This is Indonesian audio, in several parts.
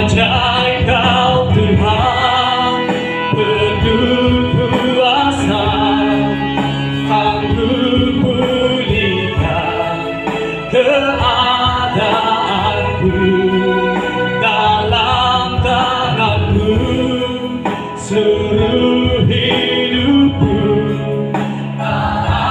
Ajaib Kau Tuhan, penuh kuasa, sanggup pulihkan keadaanku. Dalam tangan-Mu seluruh hidupku, akan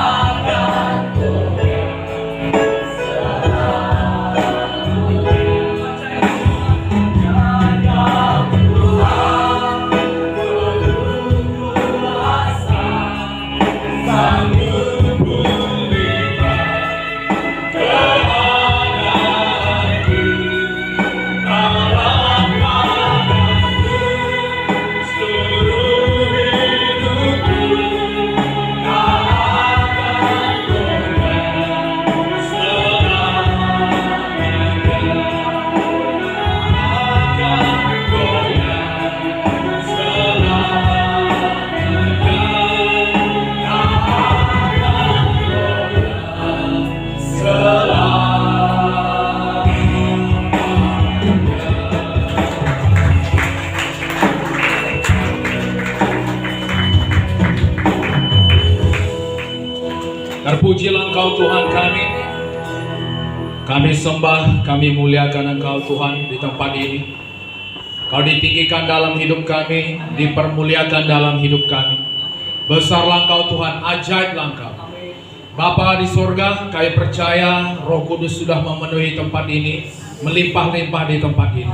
terpujilah Engkau Tuhan kami. Kami sembah, kami muliakan Engkau Tuhan di tempat ini. Kau ditinggikan dalam hidup kami, dipermuliakan dalam hidup kami. Besarlah Engkau Tuhan, ajaiblah Engkau. Bapa di sorga, kami percaya Roh Kudus sudah memenuhi tempat ini, melimpah-limpah di tempat ini.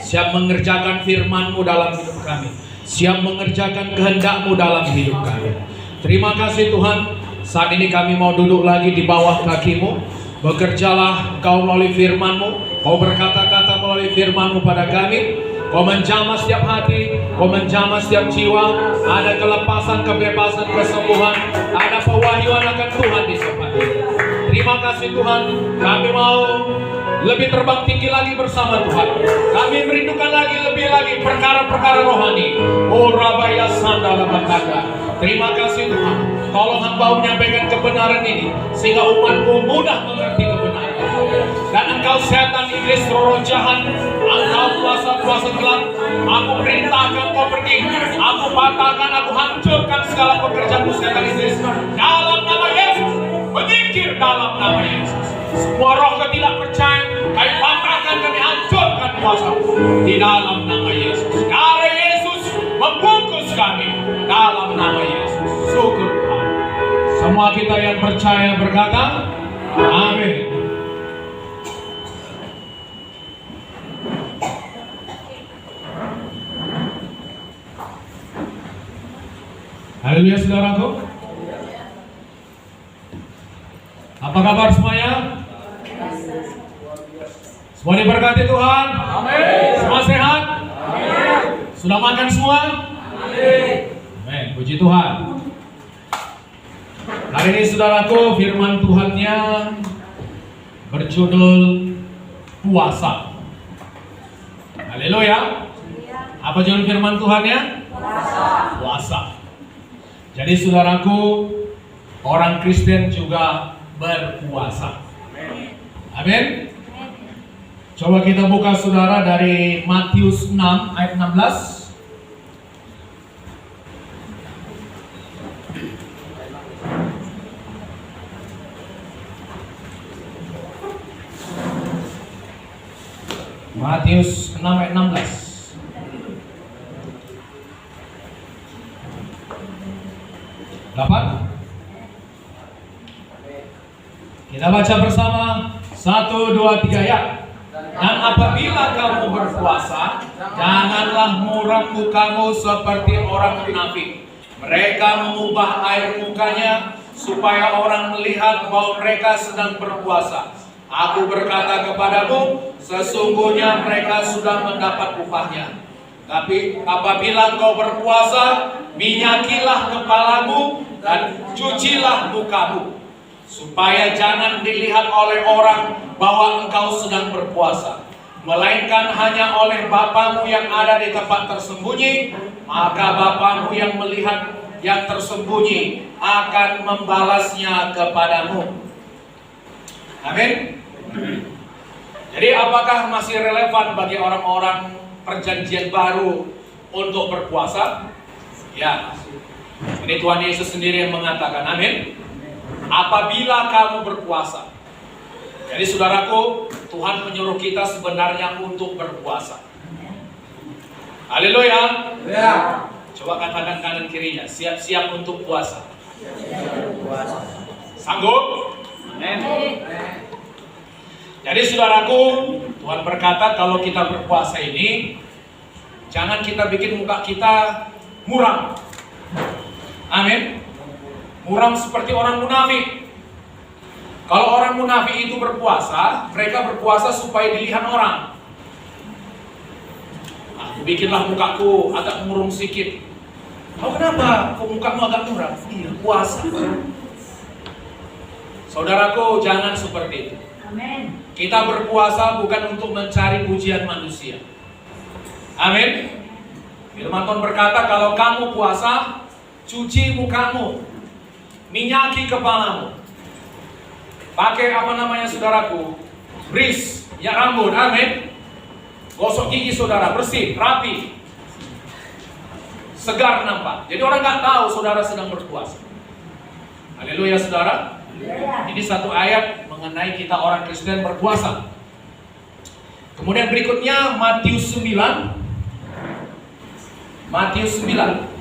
Siap mengerjakan firman-Mu dalam hidup kami, siap mengerjakan kehendak-Mu dalam hidup kami. Terima kasih Tuhan. Saat ini kami mau duduk lagi di bawah kaki-Mu. Bekerjalah Engkau melalui firman-Mu. Kau berkata-kata melalui firman-Mu pada kami. Kau menjamah setiap hati, Kau menjamah setiap jiwa. Ada kelepasan, kebebasan, kesembuhan. Ada pewahyuan akan Tuhan di tempat ini. Terima kasih Tuhan. Kami mau lebih terbang tinggi lagi bersama Tuhan. Kami merindukan lebih lagi perkara-perkara rohani. Oh Rabaya Sandala Bataka. Terima kasih Tuhan. Tolong Hamba menyampaikan kebenaran ini sehingga umat-Mu mudah mengerti kebenaran. Dan Engkau setan, iblis, roh jahat, Engkau kuasa-kuasa gelap, aku perintahkan Kau pergi. Aku patahkan, aku hancurkan segala pekerjaan setan iblis dalam nama Yesus. Menyingkir dalam nama Yesus. Semua roh ketidakpercayaan kami patahkan, kami hancurkan kuasa di dalam nama Yesus. Darah Yesus membungkus kami dalam nama Yesus. Syukur Tuhan. Semua kita yang percaya berkata amin. Haleluya saudaraku. Apa kabar semuanya? Semua diberkati Tuhan. Amin. Semua sehat? Amin. Sudah makan semua? Amin. Amin. Puji Tuhan. Hari ini saudaraku, firman Tuhannya berjudul puasa. Haleluya. Apa judul firman Tuhannya? Puasa. Puasa. Jadi saudaraku, orang Kristen juga berpuasa. Amin. Coba kita buka saudara dari Matius 6 ayat 16. Matius 6 ayat 16. Kita baca bersama 1, 2, 3 ya. Dan apabila kamu berpuasa, janganlah muram mukamu seperti orang munafik. Mereka mengubah air mukanya supaya orang melihat bahwa mereka sedang berpuasa. Aku berkata kepadamu, sesungguhnya mereka sudah mendapat upahnya. Tapi apabila engkau berpuasa, minyakilah kepalamu dan cucilah mukamu, supaya jangan dilihat oleh orang bahwa engkau sedang berpuasa, melainkan hanya oleh Bapamu yang ada di tempat tersembunyi. Maka Bapamu yang melihat yang tersembunyi akan membalasnya kepadamu. Amin. Jadi apakah masih relevan bagi orang-orang perjanjian baru untuk berpuasa? Ya. Ini Tuhan Yesus sendiri yang mengatakan, amin. Apabila kamu berpuasa. Jadi saudaraku, Tuhan menyuruh kita sebenarnya untuk berpuasa. Haleluya. Ya. Coba katakan kanan kirinya, siap-siap untuk puasa. Sanggup? Amin. Jadi saudaraku, Tuhan berkata kalau kita berpuasa ini, jangan kita bikin muka kita muram. Amin. Muram seperti orang munafik. Kalau orang munafik itu berpuasa, mereka berpuasa supaya dilihat orang. Bikinlah mukaku agak murung sedikit. Oh kenapa? Kok mukamu agak muram? Iya, puasa. Saudaraku, jangan seperti itu. Amin. Kita berpuasa bukan untuk mencari pujian manusia. Amin. Firman Tuhan berkata, kalau kamu puasa, cuci mukamu, minyaki kepalamu, pakai apa namanya saudaraku, bris, minyak rambut, amin. Gosok gigi saudara, bersih, rapi, segar nampak. Jadi orang nggak tahu saudara sedang berpuasa. Haleluya saudara. Ini satu ayat mengenai kita orang Kristen berpuasa. Kemudian berikutnya Matius 9. Matius 9.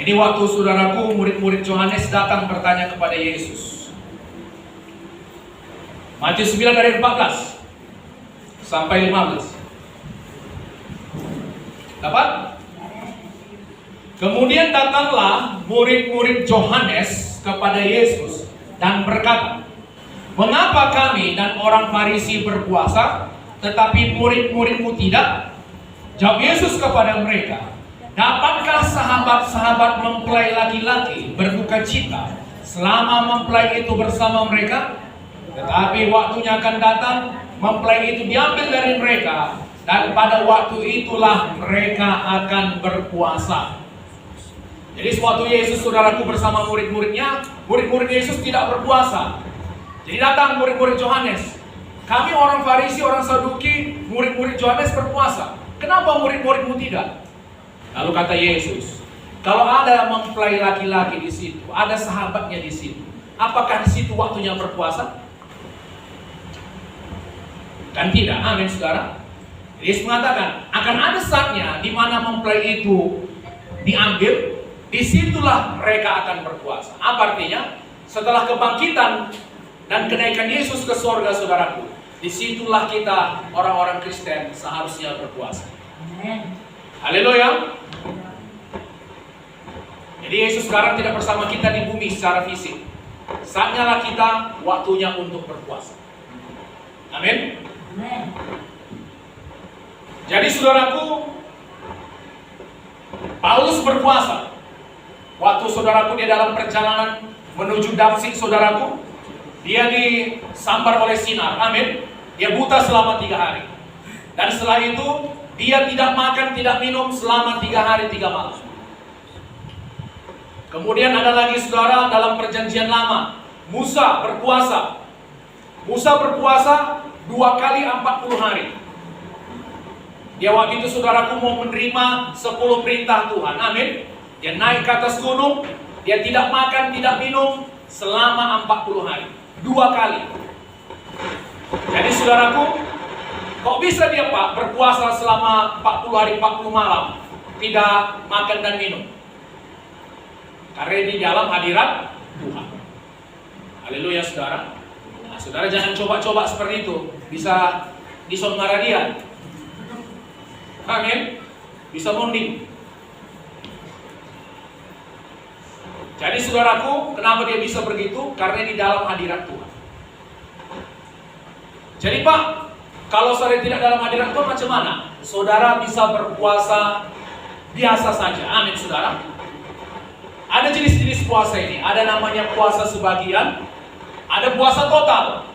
Ini waktu saudaraku murid-murid Yohanes datang bertanya kepada Yesus. Matius 9 dari 14 sampai 15. Dapat? Kemudian datanglah murid-murid Yohanes kepada Yesus dan berkata, mengapa kami dan orang Farisi berpuasa, tetapi murid-muridmu tidak? Jawab Yesus kepada mereka, dapatkah sahabat-sahabat mempelai laki-laki berduka cita selama mempelai itu bersama mereka? Tetapi waktunya akan datang, mempelai itu diambil dari mereka, dan pada waktu itulah mereka akan berpuasa. Jadi sewaktu Yesus saudaraku bersama murid-muridnya, murid-murid Yesus tidak berpuasa. Jadi datang murid-murid Yohanes. Kami orang Farisi, orang Saduki, murid-murid Yohanes berpuasa. Kenapa murid-muridmu tidak? Lalu kata Yesus, kalau ada mempelai laki-laki di situ, ada sahabatnya di situ, apakah di situ waktunya berpuasa? Kan tidak, amin saudara. Yesus mengatakan, akan ada saatnya di mana mempelai itu diambil, disitulah mereka akan berpuasa. Apa artinya? Setelah kebangkitan dan kenaikan Yesus ke surga saudaraku, disitulah kita orang-orang Kristen seharusnya berpuasa. Haleluya. Jadi Yesus sekarang tidak bersama kita di bumi secara fisik. Saatnya lah kita waktunya untuk berpuasa. Amin. Jadi saudaraku, Paulus berpuasa. Waktu saudaraku dia dalam perjalanan menuju Damsik saudaraku, dia disambar oleh sinar. Amin. Dia buta selama 3 hari. Dan setelah itu dia tidak makan, tidak minum selama 3 hari 3 malam. Kemudian ada lagi saudara dalam perjanjian lama, Musa berpuasa. Musa berpuasa 2 kali 40 hari. Dia waktu itu saudaraku mau menerima 10 perintah Tuhan. Amin. Dia naik ke atas gunung, dia tidak makan, tidak minum selama 40 hari. 2 kali. Jadi saudaraku, kok bisa dia Pak berpuasa selama 40 hari 40 malam, tidak makan dan minum? Karena di dalam hadirat Tuhan. Haleluya saudara. Nah, saudara jangan coba-coba seperti itu. Bisa disongaradian. Amin. Bisa munding. Jadi saudaraku, kenapa dia bisa begitu? Karena di dalam hadirat Tuhan. Jadi Pak, kalau saudara tidak dalam hadirat Tuhan macam mana? Saudara bisa berpuasa biasa saja. Amin saudara. Ada jenis-jenis puasa ini. Ada namanya puasa sebagian, ada puasa total.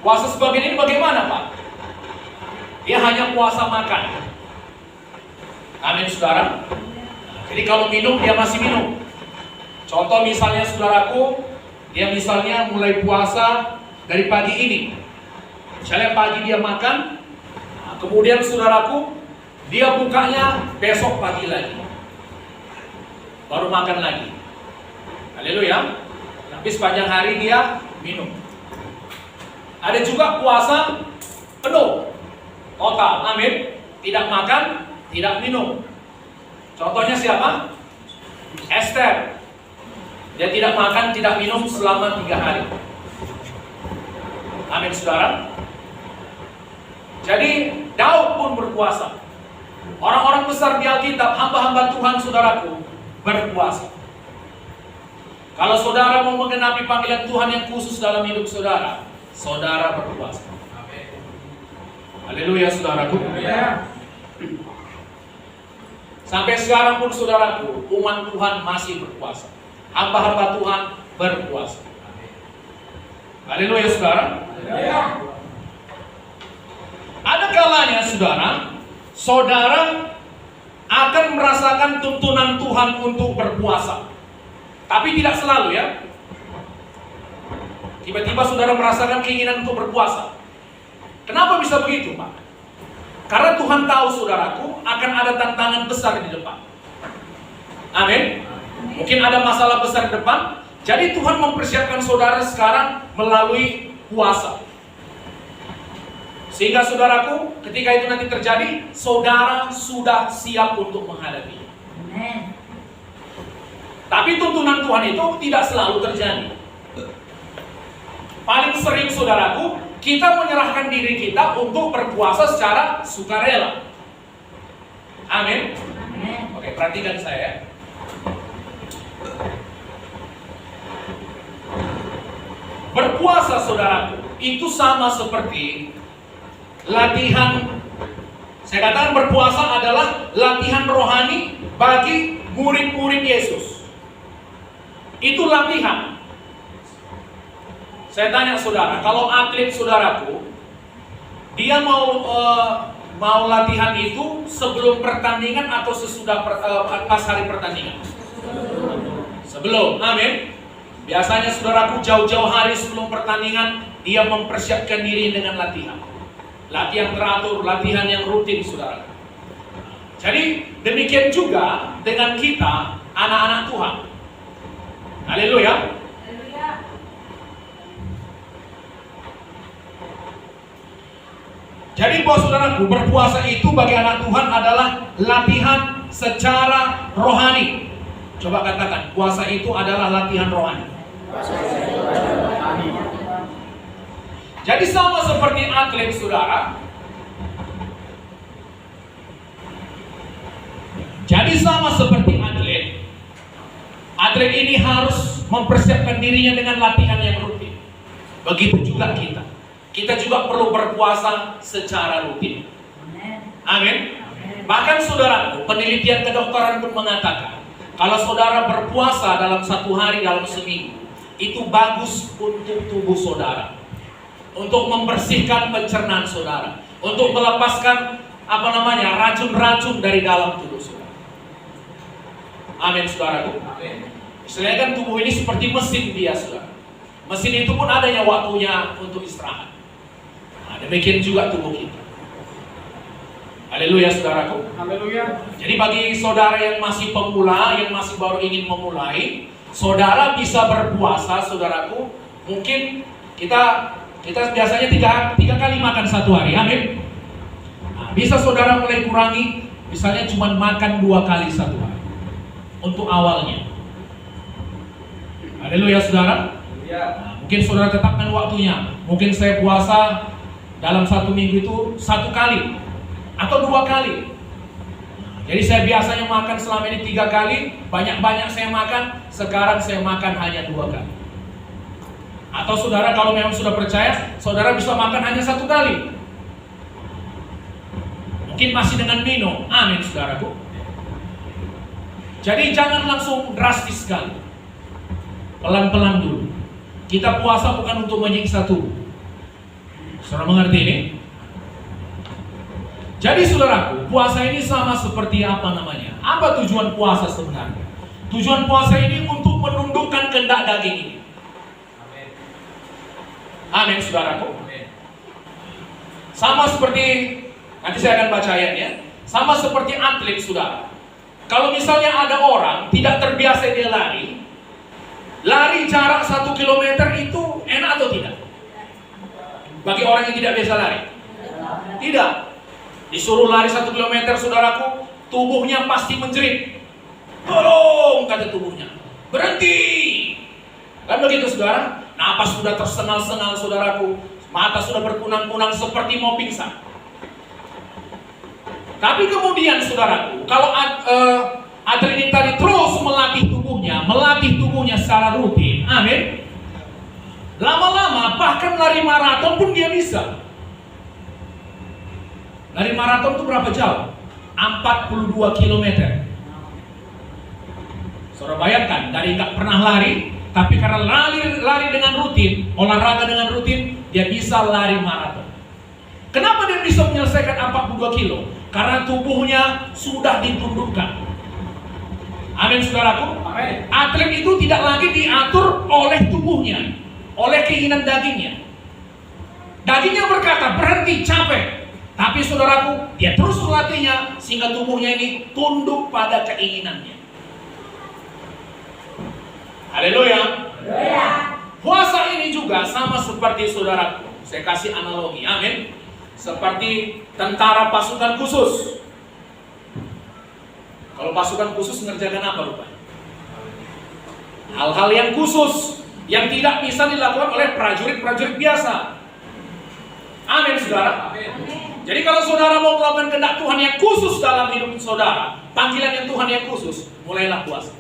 Puasa sebagian ini bagaimana Pak? Dia hanya puasa makan. Amin saudara. Jadi kalau minum dia masih minum. Contoh misalnya saudaraku, Dia misalnya mulai puasa dari pagi ini. Misalnya pagi dia makan, kemudian saudaraku, dia bukanya besok pagi lagi. Baru makan lagi. Haleluya. Tapi sepanjang hari dia minum. Ada juga puasa penuh, total, amin. Tidak makan, tidak minum. Contohnya siapa? Esther. Dia tidak makan, tidak minum selama 3 hari. Amin, saudara. Jadi Daud pun berpuasa. Orang-orang besar di Alkitab, hamba-hamba Tuhan saudaraku, berpuasa. Kalau saudara mau mengenapi panggilan Tuhan yang khusus dalam hidup saudara, saudara berpuasa. Haleluya, saudaraku. Sampai sekarang pun saudaraku, umat Tuhan masih berpuasa. Hamba-hamba Tuhan berpuasa. Haleluya, saudara. Ada kalanya saudara akan merasakan tuntunan Tuhan untuk berpuasa. Tapi tidak selalu ya. Tiba-tiba saudara merasakan keinginan untuk berpuasa. Kenapa bisa begitu, Pak? Karena Tuhan tahu saudaraku akan ada tantangan besar di depan. Amin. Mungkin ada masalah besar di depan. Jadi Tuhan mempersiapkan saudara sekarang melalui puasa. Sehingga saudaraku, ketika itu nanti terjadi, saudara sudah siap untuk menghadapinya. Amen. Tapi tuntunan Tuhan itu tidak selalu terjadi. Paling sering saudaraku, kita menyerahkan diri kita untuk berpuasa secara sukarela. Amin. Oke, perhatikan saya. Berpuasa saudaraku, itu sama seperti latihan. Saya katakan berpuasa adalah latihan rohani bagi murid-murid Yesus. Itu latihan. Saya tanya saudara, kalau atlet saudaraku, dia mau latihan itu sebelum pertandingan atau sesudah pas hari pertandingan? Sebelum, amin. Biasanya saudaraku jauh-jauh hari sebelum pertandingan dia mempersiapkan diri dengan latihan. Latihan teratur, latihan yang rutin saudara. Jadi demikian juga dengan kita anak-anak Tuhan. Haleluya. Jadi buat saudaraku, berpuasa itu bagi anak Tuhan adalah latihan secara rohani. Coba katakan, puasa itu adalah latihan rohani. Jadi sama seperti atlet saudara. Jadi sama seperti atlet. Atlet ini harus mempersiapkan dirinya dengan latihan yang rutin. Begitu juga kita. Kita juga perlu berpuasa secara rutin. Amin. Bahkan saudaraku, penelitian kedokteran pun mengatakan, kalau saudara berpuasa dalam 1 hari, dalam seminggu, itu bagus untuk tubuh saudara, untuk membersihkan pencernaan saudara, untuk melepaskan racun-racun dari dalam tubuh saudara. Amin, saudaraku. Istilahnya kan tubuh ini seperti mesin dia, saudara. Mesin itu pun adanya waktunya untuk istirahat. Nah, demikian juga tubuh kita. Haleluya, saudaraku. Haleluya. Jadi bagi saudara yang masih pemula, yang masih baru ingin memulai, saudara bisa berpuasa, saudaraku. Mungkin kita biasanya tiga kali makan 1 hari, amin. Nah, bisa saudara mulai kurangi, misalnya cuma makan 2 kali 1 hari untuk awalnya. Haleluya, saudara. Nah, mungkin saudara tetapkan waktunya. Mungkin saya puasa dalam 1 minggu itu 1 kali atau 2 kali. Jadi saya biasanya makan selama ini 3 kali, banyak-banyak saya makan, sekarang saya makan hanya 2 kali. Atau saudara kalau memang sudah percaya, saudara bisa makan hanya 1 kali. Mungkin masih dengan minum, amin saudaraku. Jadi jangan langsung drastis sekali. Pelan-pelan dulu. Kita puasa bukan untuk menyiksa tubuh. Saudara mengerti ini? Jadi saudaraku, puasa ini sama seperti apa namanya? Apa tujuan puasa sebenarnya? Tujuan puasa ini untuk menundukkan kehendak daging ini. Amin, saudaraku. Sama seperti, nanti saya akan baca ayatnya. Sama seperti atlet, saudara. Kalau misalnya ada orang tidak terbiasa dia lari jarak 1 kilometer itu enak atau tidak? Bagi orang yang tidak biasa lari? Tidak. Disuruh lari 1 kilometer, saudaraku, tubuhnya pasti menjerit. Tolong, kata tubuhnya. Berhenti. Kan begitu, saudara? Napas sudah tersengal-sengal, saudaraku. Mata sudah berkunang-kunang seperti mau pingsan. Tapi kemudian, saudaraku, kalau atlet ini tadi terus melatih tubuhnya secara rutin, amin. Lama-lama bahkan lari maraton pun dia bisa. Lari maraton itu berapa jauh? 42 km. Saudara bayangkan, dari nggak pernah lari, tapi karena lari dengan rutin, olahraga dengan rutin, dia bisa lari maraton. Kenapa dia bisa menyelesaikan 42 kilo? Karena tubuhnya sudah ditundukkan. Amin, saudaraku. Amin. Atlet itu tidak lagi diatur oleh tubuhnya, oleh keinginan dagingnya. Dagingnya berkata, berhenti, capek. Tapi saudaraku, dia terus melatihnya sehingga tubuhnya ini tunduk pada keinginannya. Haleluya. Puasa ini juga sama seperti saudaraku. Saya kasih analogi, amin. Seperti tentara pasukan khusus. Kalau pasukan khusus mengerjakan apa rupanya? Hal-hal yang khusus yang tidak bisa dilakukan oleh prajurit-prajurit biasa. Amin, saudara. Amin. Jadi kalau saudara mau melakukan kehendak Tuhan yang khusus dalam hidup saudara, panggilan yang Tuhan yang khusus, mulailah puasa.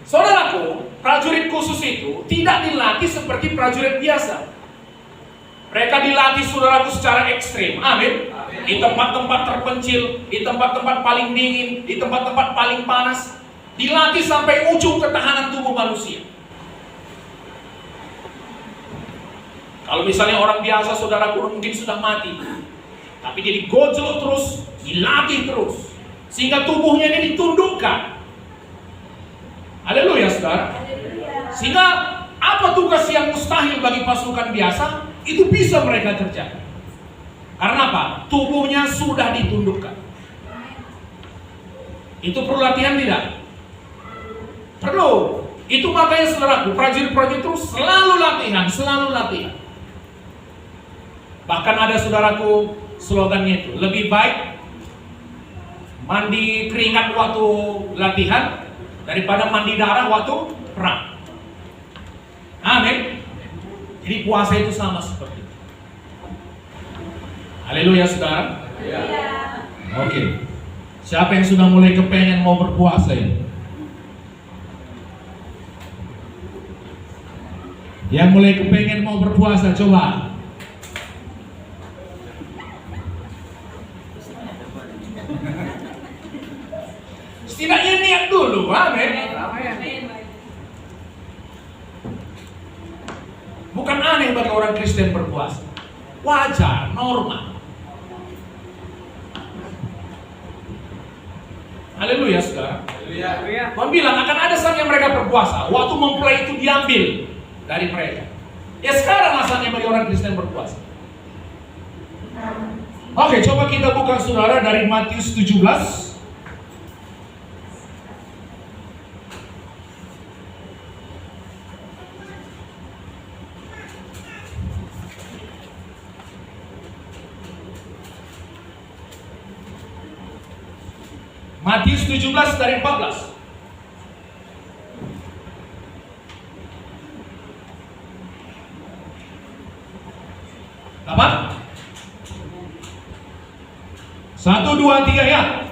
Saudaraku, prajurit khusus itu tidak dilatih seperti prajurit biasa. Mereka dilatih, saudaraku, secara ekstrim. Amin. Di tempat-tempat terpencil, di tempat-tempat paling dingin, di tempat-tempat paling panas. Dilatih sampai ujung ketahanan tubuh manusia. Kalau misalnya orang biasa, saudaraku, mungkin sudah mati, tapi dia digojlok terus, dilatih terus, sehingga tubuhnya ini ditundukkan. Haleluya, saudara. Sehingga apa tugas yang mustahil bagi pasukan biasa, itu bisa mereka kerjakan. Karena apa? Tubuhnya sudah ditundukkan. Itu perlu latihan tidak? Perlu. Itu makanya, saudaraku, prajurit-prajurit itu selalu latihan, selalu latihan. Bahkan ada, saudaraku, slogannya itu, lebih baik mandi keringat waktu latihan daripada mandi darah waktu perang. Amin. Jadi puasa itu sama seperti itu. Haleluya, saudara. Oke. Siapa yang sudah mulai kepengen mau berpuasa ini? Yang mulai kepengen mau berpuasa, coba. Setidaknya niat dulu, amin. Bukan aneh bagi orang Kristen berpuasa. Wajar, normal. Haleluya, saudara. Tuhan bilang akan ada saat yang mereka berpuasa, waktu mempelai itu diambil dari mereka. Ya sekarang saatnya bagi orang Kristen berpuasa. Oke, coba kita buka, saudara, dari Matius 17. Matius 17 dari 14. Apa? 1, 2, 3 ya.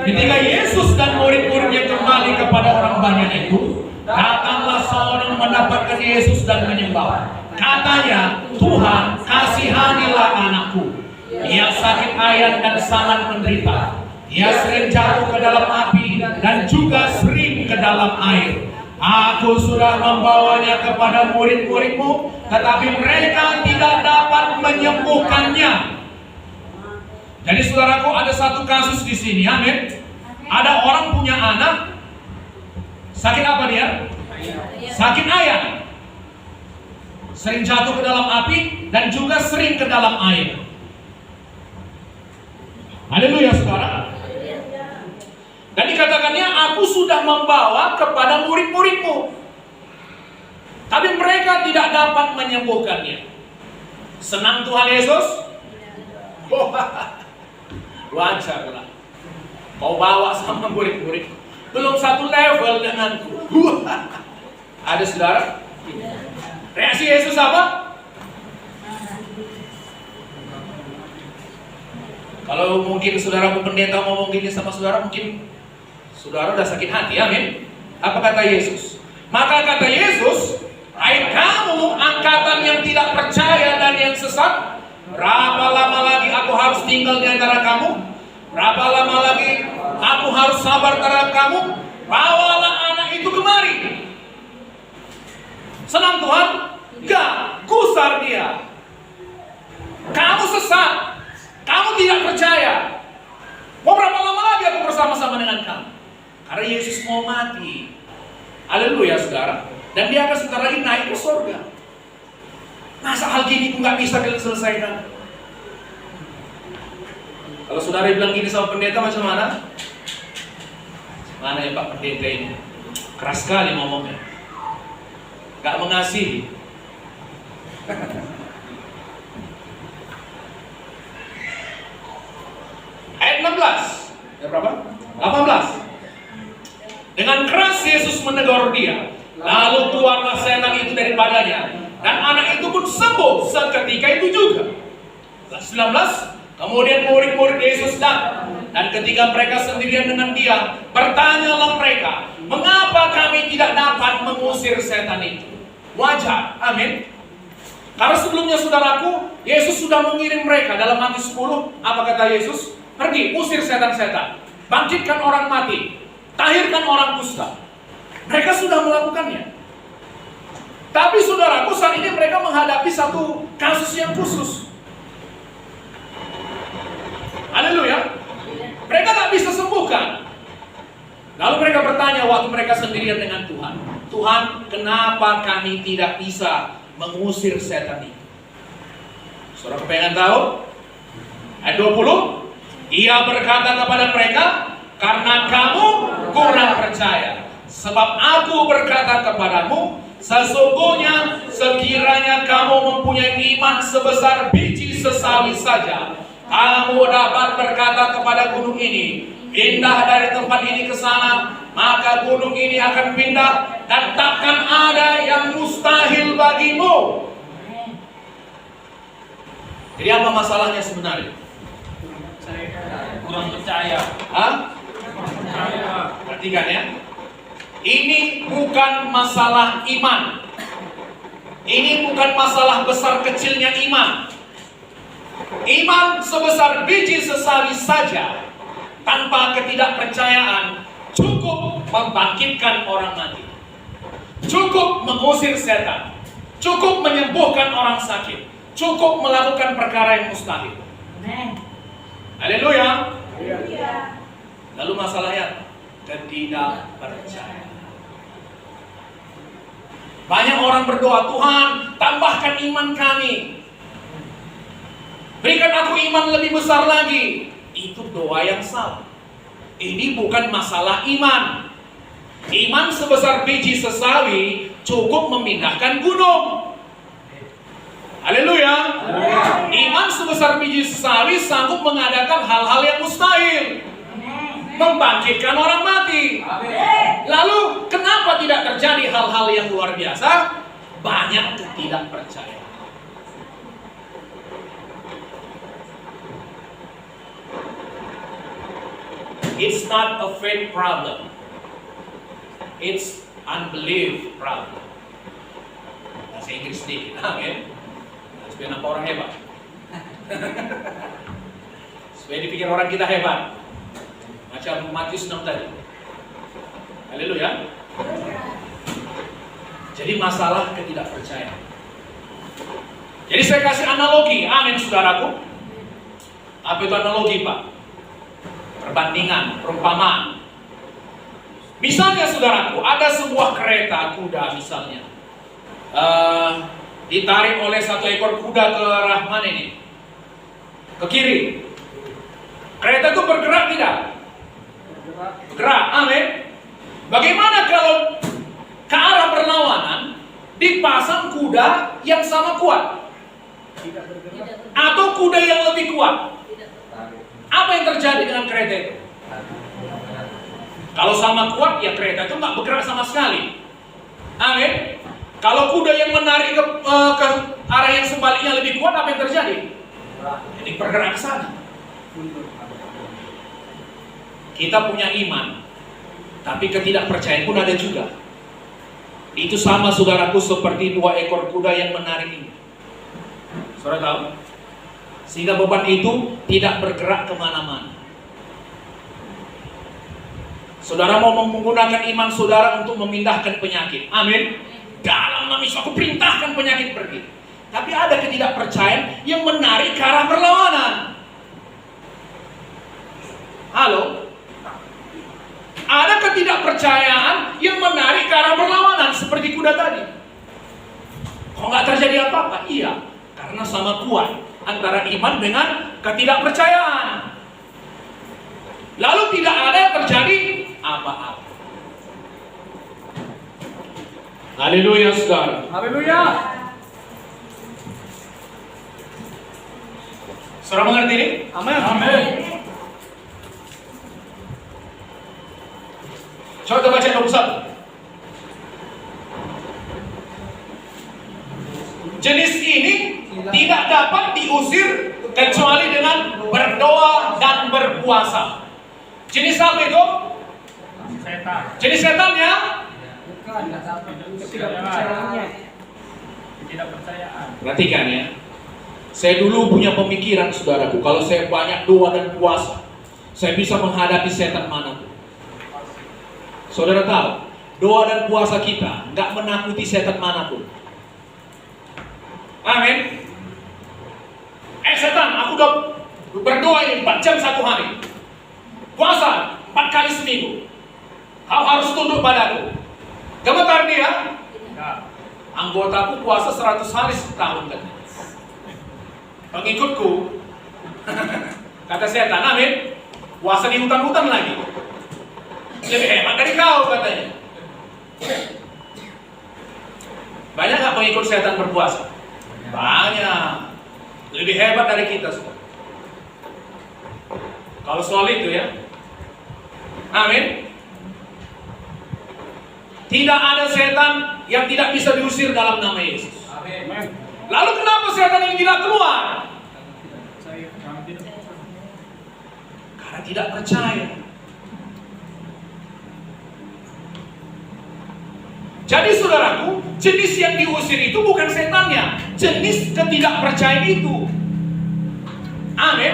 Ketika Yesus dan murid-muridnya kembali kepada orang banyak itu, datanglah seorang mendapatkan Yesus dan menyembah. Katanya, Tuhan, kasihanilah anakku. Ia sakit ayan dan sangat menderita. Ia sering jatuh ke dalam api dan juga sering ke dalam air. Aku sudah membawanya kepada murid-muridmu, tetapi mereka tidak dapat menyembuhkannya. Jadi, saudaraku, ada satu kasus di sini, amin. Ada orang punya anak, sakit apa dia? Sakit ayan. sering jatuh ke dalam api, dan juga sering ke dalam air. Haleluya saudara. Dan dikatakannya, aku sudah membawa kepada murid-muridmu, tapi mereka tidak dapat menyembuhkannya. Senang Tuhan Yesus? Wajar lah. Kau bawa sama murid-murid, belum satu level denganku. Ada saudara? Reaksi Yesus apa? Kalau mungkin saudara pendeta mau ngomong gini sama saudara, mungkin saudara udah sakit hati, amin. Apa kata Yesus? Maka kata Yesus, hai kamu angkatan yang tidak percaya dan yang sesat, berapa lama lagi aku harus tinggal di antara kamu? Berapa lama lagi aku harus sabar terhadap kamu? Bawalah anak itu kemari. Senang Tuhan? Enggak, gusar dia. Kamu sesat, kamu tidak percaya. Mau berapa lama lagi aku bersama-sama dengan kamu? Karena Yesus mau mati. Haleluya saudara. Dan dia akan sebentar lagi naik ke surga. Masa hal gini pun gak bisa kalian selesaikan? Kalau saudara bilang gini sama pendeta, macam mana? Mana ya Pak pendeta ini? Keras sekali ngomongnya. Gak mengasihi. Ayat 16. Ayat berapa? 18. Dengan keras Yesus menegur dia. Lalu keluarlah setan itu daripadanya, dan anak itu pun sembuh seketika itu juga. 19. Kemudian murid-murid Yesus datang, dan ketika mereka sendirian dengan dia, bertanyalah mereka, mengapa kami tidak dapat mengusir setan itu? Wajar, amin. Karena sebelumnya saudaraku, Yesus sudah mengirim mereka dalam Matius 10. Apa kata Yesus? Pergi, usir setan-setan, bangkitkan orang mati, tahirkan orang kusta. Mereka sudah melakukannya. Tapi saudaraku, saat ini mereka menghadapi satu kasus yang khusus. Haleluya. Mereka tak bisa sembuhkan. Lalu mereka bertanya waktu mereka sendirian dengan Tuhan, Tuhan, kenapa kami tidak bisa mengusir setan itu? Saudara pengen tahu? Ayat 20. Ia berkata kepada mereka, karena kamu kurang percaya. Sebab aku berkata kepadamu, sesungguhnya sekiranya kamu mempunyai iman sebesar biji sesawi saja, kamu dapat berkata kepada gunung ini, pindah dari tempat ini ke sana, maka gunung ini akan pindah, dan takkan ada yang mustahil bagimu. Jadi apa masalahnya sebenarnya? Kurang percaya. Hah? Perhatikan ya. Ini bukan masalah iman. Ini bukan masalah besar kecilnya iman. Iman sebesar biji sesawi saja, tanpa ketidakpercayaan, cukup membangkitkan orang mati, cukup mengusir setan, cukup menyembuhkan orang sakit, cukup melakukan perkara yang mustahil. Haleluya. Lalu masalahnya ketidakpercayaan. Banyak orang berdoa, Tuhan tambahkan iman kami, berikan aku iman lebih besar lagi. Itu doa yang salah. Ini bukan masalah iman. Iman sebesar biji sesawi cukup memindahkan gunung. Haleluya. Iman sebesar biji sesawi sanggup mengadakan hal-hal yang mustahil, membangkitkan orang mati. Lalu kenapa tidak terjadi hal-hal yang luar biasa? Banyak ketidakpercayaan. It's not a faith problem. It's unbelief problem. Bahasa Inggris sedikit, amin. Supaya nampak orang hebat. Supaya dipikir orang kita hebat. Macam Matius 6 tadi. Haleluya. Jadi masalah ketidakpercayaan. Jadi saya kasih analogi, amin saudaraku. Apa itu analogi Pak? Perbandingan, perumpamaan. Misalnya saudaraku, ada sebuah kereta kuda misalnya. ditarik oleh satu ekor kuda ke arah mana ini? Ke kiri. Kereta itu bergerak tidak? Bergerak, amin. Bagaimana kalau ke arah berlawanan dipasang kuda yang sama kuat? Atau kuda yang lebih kuat? Apa yang terjadi dengan kereta itu? Kalau sama kuat, ya kereta itu nggak bergerak sama sekali. Amin. Kalau kuda yang menarik ke arah yang sebaliknya lebih kuat, apa yang terjadi? Jadi bergerak ke sana. Kita punya iman, tapi ketidakpercayaan pun ada juga. Itu sama saudaraku seperti dua ekor kuda yang menarik ini. Saudara tahu? Sehingga beban itu tidak bergerak kemana-mana. Saudara mau menggunakan iman saudara untuk memindahkan penyakit. Amin. Dalam nama Yesus aku perintahkan penyakit pergi. Tapi ada ketidakpercayaan yang menarik ke arah berlawanan. Halo? Ada ketidakpercayaan yang menarik ke arah berlawanan seperti kuda tadi. Kok nggak terjadi apa-apa? Iya, karena sama kuat antara iman dengan ketidakpercayaan. Lalu tidak ada yang terjadi apa-apa. Haleluya, saudara. Haleluya. Saudara mengerti ini? Amin. Amin. Coba kita baca 21. Jenis ini tidak dapat diusir kecuali dengan berdoa dan berpuasa. Jenis apa itu? Setan. Jenis setannya? Bukan. Ketidakpercayaannya. Ketidakpercayaan. Perhatikan ya. Saya dulu punya pemikiran saudaraku, kalau saya banyak doa dan puasa, saya bisa menghadapi setan manapun. Saudara tahu, doa dan puasa kita nggak menakuti setan manapun. Amin. Setan, aku udah berdoa ini 4 jam 1 hari. Puasa 4 kali seminggu. Kau harus tunduk padaku. Gemetar dia. Anggotaku puasa 100 hari setahun katanya. Pengikutku kata setan, amin, puasa di hutan-hutan lagi. Lebih hebat dari kau katanya. Banyak gak pengikut setan berpuasa? Banyak. Lebih hebat dari kita semua. Kalau soal itu ya, amin. Tidak ada setan yang tidak bisa diusir dalam nama Yesus. Amin. Lalu kenapa setan ini tidak keluar? Karena tidak percaya. Jadi saudaraku, jenis yang diusir itu bukan setannya, jenis ketidakpercayaan itu. Amin.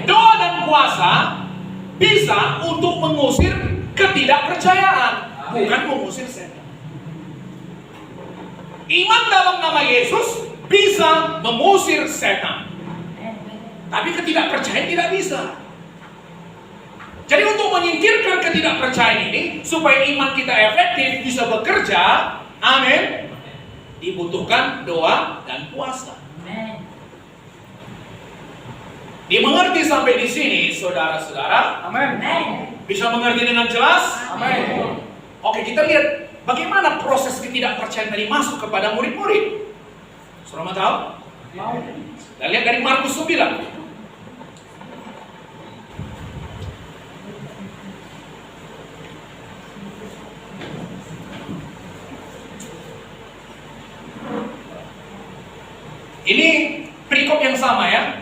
Doa dan puasa bisa untuk mengusir ketidakpercayaan, bukan mengusir setan. Iman dalam nama Yesus bisa mengusir setan, tapi ketidakpercayaan tidak bisa. Jadi untuk menyingkirkan ketidakpercayaan ini, supaya iman kita efektif bisa bekerja, amin, dibutuhkan doa dan puasa. Dimengerti sampai di sini, saudara-saudara? Amin. Bisa mengerti dengan jelas? Amin. Oke, kita lihat bagaimana proses ketidakpercayaan tadi masuk kepada murid-murid. Saudara mau tahu? Mau. Kita lihat dari Markus 9. Ini perikop yang sama ya.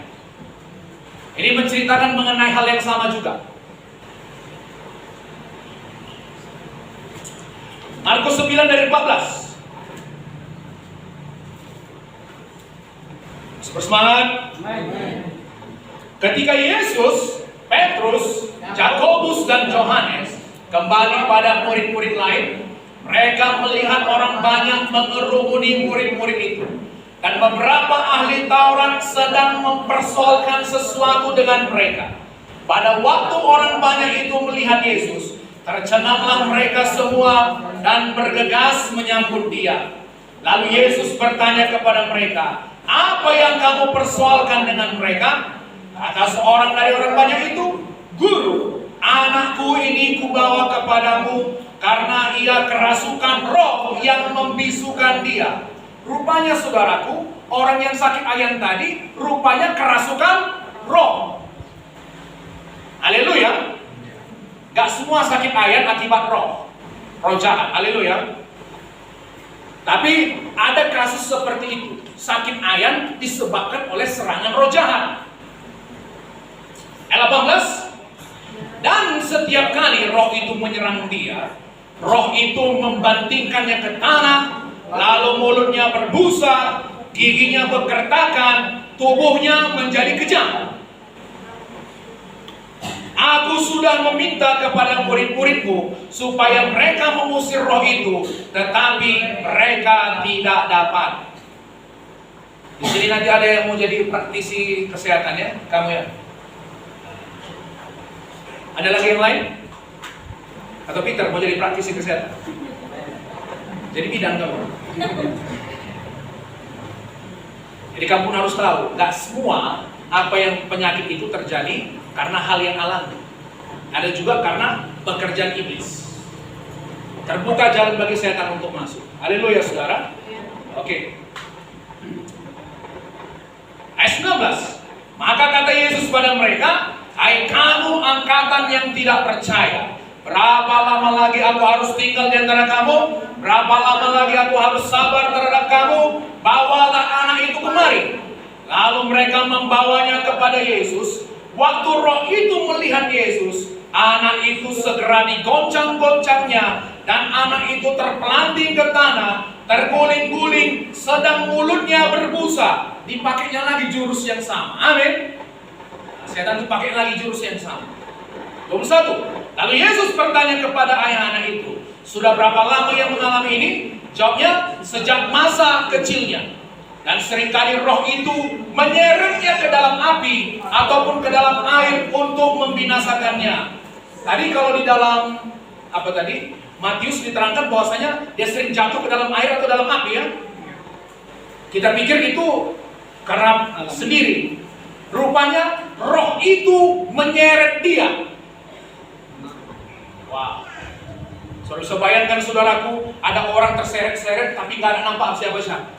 Ini menceritakan mengenai hal yang sama juga. Markus 9 dari 14. Bersemangat. Ketika Yesus, Petrus, Yakobus dan Yohanes kembali pada murid-murid lain, mereka melihat orang banyak mengerumuni murid-murid itu. Dan beberapa ahli Taurat sedang mempersoalkan sesuatu dengan mereka. Pada waktu orang banyak itu melihat Yesus, tercenanglah mereka semua dan bergegas menyambut dia. Lalu Yesus bertanya kepada mereka, apa yang kamu persoalkan dengan mereka? Kata seorang dari orang banyak itu, Guru, anakku ini kubawa kepadamu karena ia kerasukan roh yang membisukan dia. Rupanya saudaraku, orang yang sakit ayan tadi rupanya kerasukan roh. Haleluya. Gak semua sakit ayan akibat roh jahat. Haleluya. Tapi ada kasus seperti itu. Sakit ayan disebabkan oleh serangan roh jahat. Ayat 18. Dan setiap kali roh itu menyerang dia, roh itu membantingkannya ke tanah, lalu mulutnya berbusa, giginya berkertakan, tubuhnya menjadi kejam. Aku sudah meminta kepada murid-muridmu supaya mereka mengusir roh itu, tetapi mereka tidak dapat. Di sini nanti ada yang mau jadi praktisi kesehatan ya, kamu ya. Ada lagi yang lain? Atau Peter mau jadi praktisi kesehatan? Jadi bidang kamu. Jadi kamu pun harus tahu, gak semua apa yang penyakit itu terjadi karena hal yang alami. Ada juga karena pekerjaan iblis. Terbuka jalan bagi setan untuk masuk. Haleluya saudara. Oke. Ayat 19. Maka kata Yesus pada mereka, hai kamu angkatan yang tidak percaya, berapa lama lagi aku harus tinggal di antara kamu? Berapa lama lagi aku harus sabar terhadap kamu? Bawalah anak itu kemari. Lalu mereka membawanya kepada Yesus. Waktu roh itu melihat Yesus, anak itu segera digoncang-goncangnya, dan anak itu terpelanting ke tanah, terguling-guling, sedang mulutnya berbusa. Dipakainya lagi jurus yang sama. Amin. Setan dipakai lagi jurus yang sama. 21. Lalu Yesus bertanya kepada ayah anak itu, sudah berapa lama yang mengalami ini? Jawabnya, sejak masa kecilnya. Dan seringkali roh itu menyeretnya ke dalam api ataupun ke dalam air untuk membinasakannya. Tadi kalau di dalam Matius diterangkan bahwasanya dia sering jatuh ke dalam air atau dalam api ya. Kita pikir itu karena sendiri. Rupanya roh itu menyeret dia. Wow. Saudara bisa bayangkan saudaraku, ada orang terseret-seret tapi nggak ada nampak siapa-siapa.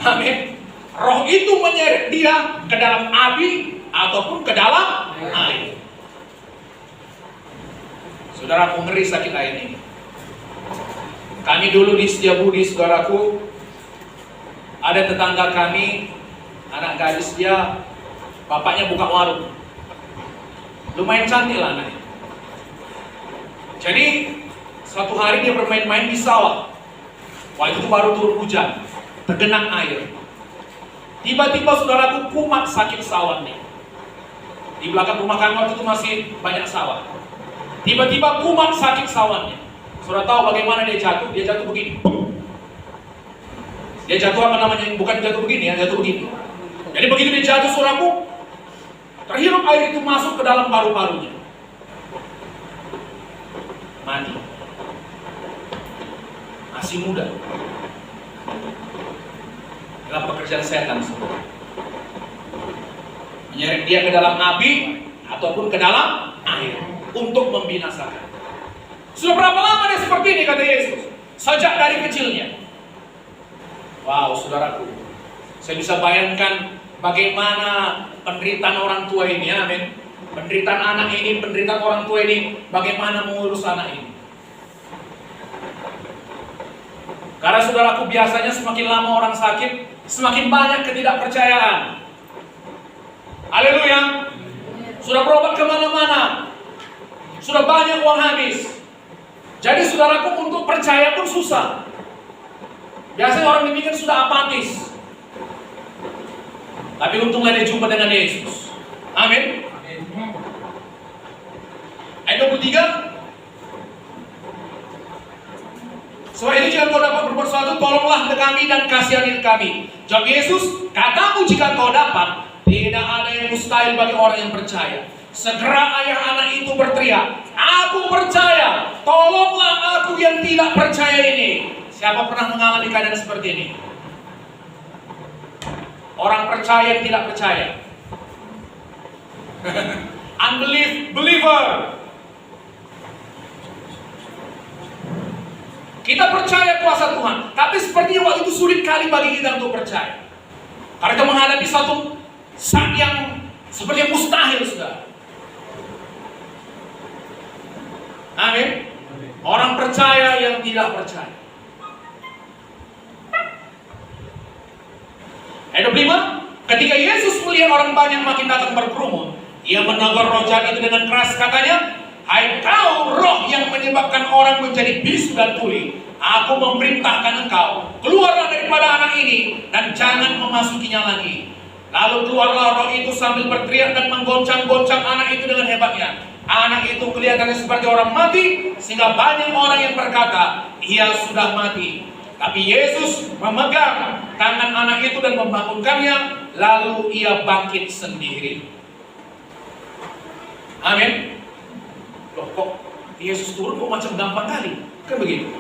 Amin. Roh itu menyeret dia ke dalam api ataupun ke dalam air. Saudaraku, ngeri sakit air ini. Kami dulu di Setiabudi, saudaraku, ada tetangga kami, anak gadis dia, bapaknya buka warung. Lumayan cantik lah anaknya. Jadi suatu hari dia bermain-main di sawah. Waktu itu baru turun hujan, tergenang air. Tiba-tiba saudaraku kumat sakit sawahnya. Di belakang rumah kami waktu itu masih banyak sawah. Tiba-tiba kumat sakit sawahnya. Saudara tahu bagaimana dia jatuh? Dia jatuh begini. Dia jatuh apa namanya? Bukan jatuh begini ya, jatuh begini. Jadi begitu dia jatuh saudaraku, terhirup air itu masuk ke dalam paru-parunya. Mati. Masih muda. Dalam pekerjaan setan, saudara. Menyeret dia ke dalam api ataupun ke dalam air untuk membinasakan. Sudah berapa lama dia seperti ini, kata Yesus? Sejak dari kecilnya. Wow, saudaraku, saya bisa bayangkan bagaimana penderitaan orang tua ini, amin. Penderitaan anak ini, penderitaan orang tua ini, bagaimana mengurus anak ini. Karena saudaraku, biasanya semakin lama orang sakit, semakin banyak ketidakpercayaan. Haleluya. Sudah berobat kemana-mana, sudah banyak uang habis. Jadi saudaraku, untuk percaya pun susah. Biasanya orang demikian sudah apatis. Tapi untunglah dia jumpa dengan Yesus. Amin. Ayat 23. Sebab itu jika kau dapat berbuat sesuatu, tolonglah kami dan kasihani kami. Jawab Yesus, katamu jika kau dapat, tidak ada yang mustahil bagi orang yang percaya. Segera ayah anak itu berteriak, aku percaya, tolonglah aku yang tidak percaya ini. Siapa pernah mengalami keadaan seperti ini? Orang percaya yang tidak percaya. Unbelief, believer. Kita percaya kuasa Tuhan, tapi sepertinya waktu itu sulit kali bagi kita untuk percaya. Karena kita menghadapi satu saat yang seperti mustahil, saudara. Amin. Orang percaya yang tidak percaya. Ayat 25, ketika Yesus melihat orang banyak makin datang berkerumun, ia menegur roh jahat itu dengan keras, katanya, "Hai kau roh yang menyebabkan orang menjadi bisu dan tuli, aku memerintahkan engkau, keluarlah daripada anak ini dan jangan memasukinya lagi." Lalu keluarlah roh itu sambil berteriak dan menggoncang-goncang anak itu dengan hebatnya. Anak itu kelihatannya seperti orang mati, sehingga banyak orang yang berkata, "Ia sudah mati." Tapi Yesus memegang tangan anak itu dan membangunkannya, lalu ia bangkit sendiri. Amin. Loh, kok Yesus turun kok macam gampang kali? Kan begitu.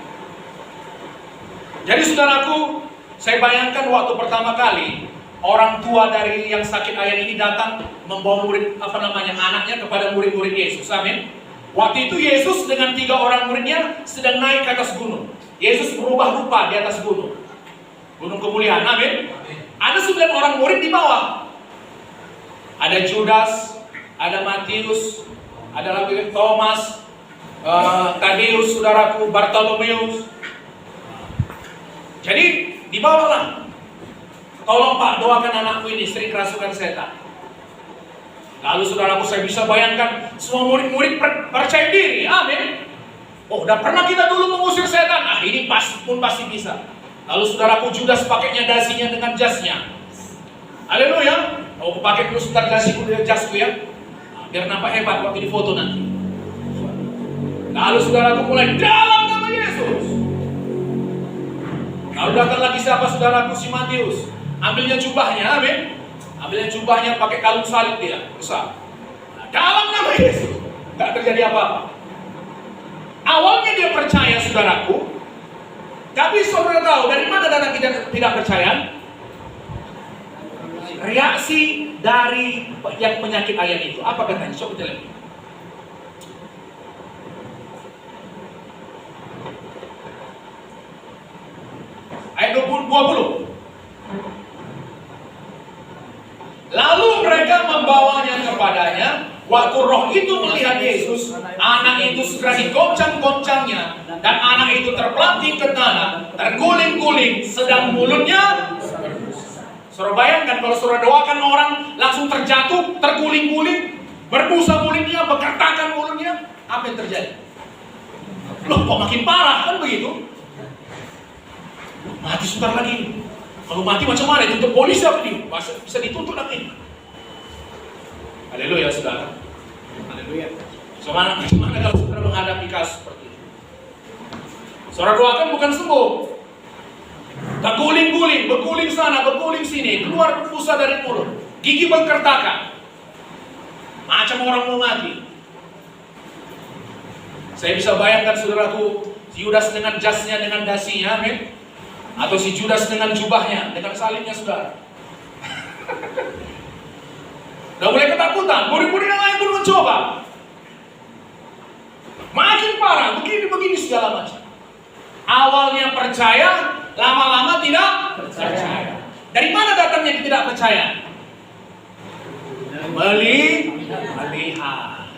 Jadi saudaraku, saya bayangkan waktu pertama kali orang tua dari yang sakit ayan ini datang membawa murid anaknya kepada murid-murid Yesus. Amin. Waktu itu Yesus dengan 3 orang muridnya sedang naik ke atas gunung. Yesus berubah rupa di atas gunung. Gunung kemuliaan. Amin. Ada 9 orang murid di bawah. Ada Judas, ada Matius, ada lagi Thomas, Tadeus, saudaraku, Bartolomeus. Jadi dibawalah. Tolong Pak, doakan anakku ini sering kerasukan setan. Lalu saudaraku, saya bisa bayangkan semua murid-murid percaya diri. Amin. Oh, udah pernah kita dulu mengusir setan. Ini pasti bisa. Lalu saudaraku, Judas pakainya dasinya dengan jasnya. Haleluya. Oh, pakai dulu sebentar dasiku dan jasku ya. Biar nampak hebat waktu di foto nanti. Lalu saudaraku mulai dalam nama Yesus. Lalu datang lagi siapa saudaraku? Si Matius. Ambilnya jubahnya, amin. Ambilnya jubahnya, pakai kalung salib dia, besar. Nah, dalam nama Yesus, nggak terjadi apa-apa. Awalnya dia percaya, saudaraku. Tapi saudara tahu dari mana datang tidak percaya? Reaksi dari yang penyakit ayan itu. Apa katanya? Coba kita lihat. Ayat 20. Lalu mereka membawanya kepadanya. Waktu roh itu melihat Yesus, anak itu segera digoncang-goncangnya, dan anak itu terpelanting ke tanah, terguling-guling, sedang mulutnya. Saudara bayangkan kalau saudara doakan orang langsung terjatuh, terguling-guling, berbusa mulutnya, bekertakan mulutnya, apa yang terjadi? Loh, kok makin parah, kan begitu? Mati sebentar lagi. Kalau mati macam mana? Dituntut polisi apa nih? Bisa dituntut lagi. Haleluya, saudara. Haleluya. Gimana kalau saudara menghadapi kasus seperti itu? Saudara doakan bukan sembuh. Terguling-guling, berguling sana, berguling sini, keluar busa dari mulut, gigi berkertakan, macam orang mau mati. Saya bisa bayangkan saudaraku, Judas dengan jasnya, dengan dasinya, amin. Atau si Judas dengan jubahnya, dengan salibnya, saudara. Udah mulai ketakutan, murid-murid yang lain pun mencoba. Makin parah, begini segala macam. Awalnya percaya, lama-lama tidak percaya. Dari mana datangnya tidak percaya? Melihat.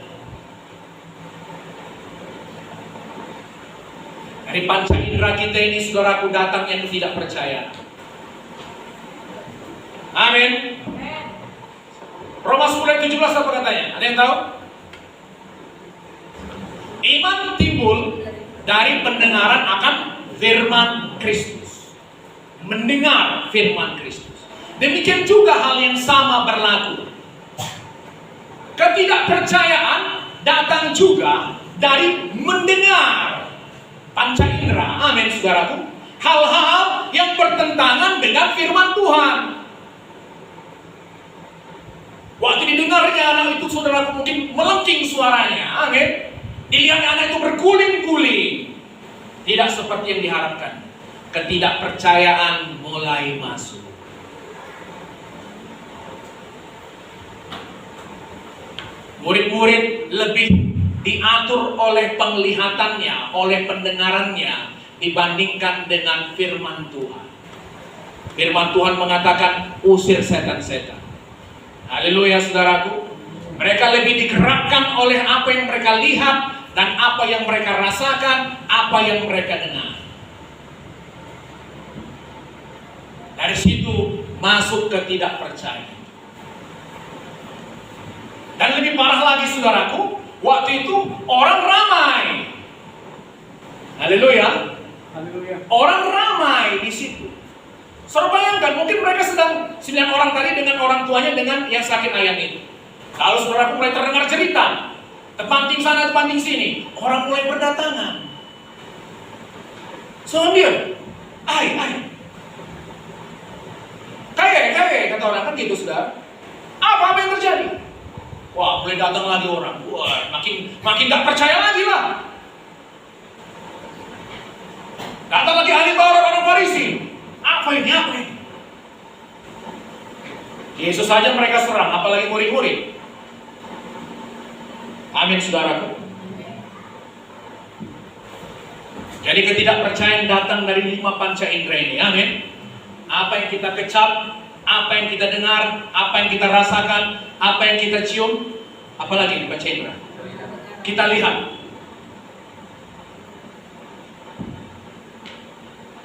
Dari panca indera kita ini, saudaraku, datangnya tidak percaya. Amin. Roma 10:17 apa katanya? Ada yang tahu? Iman timbul dari pendengaran akan firman Kristus. Mendengar firman Kristus. Demikian juga hal yang sama berlaku. Ketidakpercayaan datang juga dari mendengar. Panca indera, amin saudaraku. Hal-hal yang bertentangan dengan firman Tuhan. Waktu didengarnya anak itu, saudaraku, mungkin melengking suaranya, amin. Dilihat anak itu berguling-guling, tidak seperti yang diharapkan. ketidakpercayaan mulai masuk. Murid-murid lebih diatur oleh penglihatannya, oleh pendengarannya, dibandingkan dengan firman Tuhan. Firman Tuhan mengatakan, usir setan-setan. Haleluya saudaraku. Mereka lebih digerakkan oleh apa yang mereka lihat, dan apa yang mereka rasakan, apa yang mereka dengar. Dari situ masuk ketidakpercayaan. Dan lebih parah lagi saudaraku, waktu itu orang ramai. Haleluya. Haleluya. Orang ramai di situ. Saudara bayangkan, mungkin mereka sedang 9 orang tadi dengan orang tuanya dengan yang sakit ayam itu. Lalu saudaraku mulai terdengar cerita, terbanting sana, terbanting sini. Orang mulai berdatangan. Soalnya dia, ay. Kaya, kata orang kan gitu saudara. Apa yang terjadi? Wah, mulai datang lagi orang. Wah, makin gak percaya lagi lah. Datang lagi ahli Taurat, orang Farisi. Apa ini? Yesus saja mereka serang, apalagi murid-murid. Amin saudaraku. Jadi ketidakpercayaan datang dari 5 panca indera ini. Amin. Apa yang kita kecap, apa yang kita dengar, apa yang kita rasakan, apa yang kita cium, apalagi di panca indera kita lihat.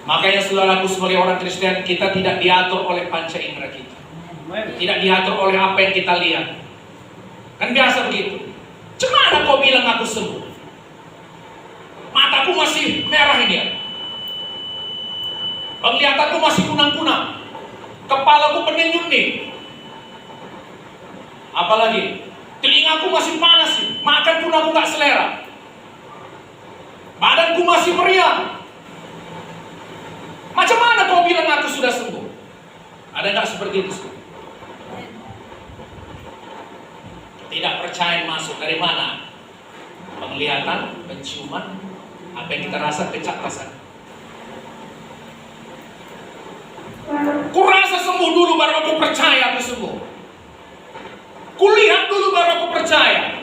Makanya saudaraku sebagai orang Kristen, kita tidak diatur oleh panca indera kita. Tidak diatur oleh apa yang kita lihat. Kan biasa begitu. Cemana kau bilang aku sembuh? Mataku masih merah ini ya. Penglihatanku masih kunang-kunang. Kepalaku pening nih. Apalagi telingaku masih panas sih. Makan pun aku gak selera. Badanku masih meriang. Macam mana kau bilang aku sudah sembuh? Ada gak seperti itu? Tidak percaya masuk dari mana? Penglihatan, penciuman, apa yang kita rasa, kecap rasa. Kurasa sembuh dulu baru aku percaya aku sembuh. Kulihat dulu baru aku percaya.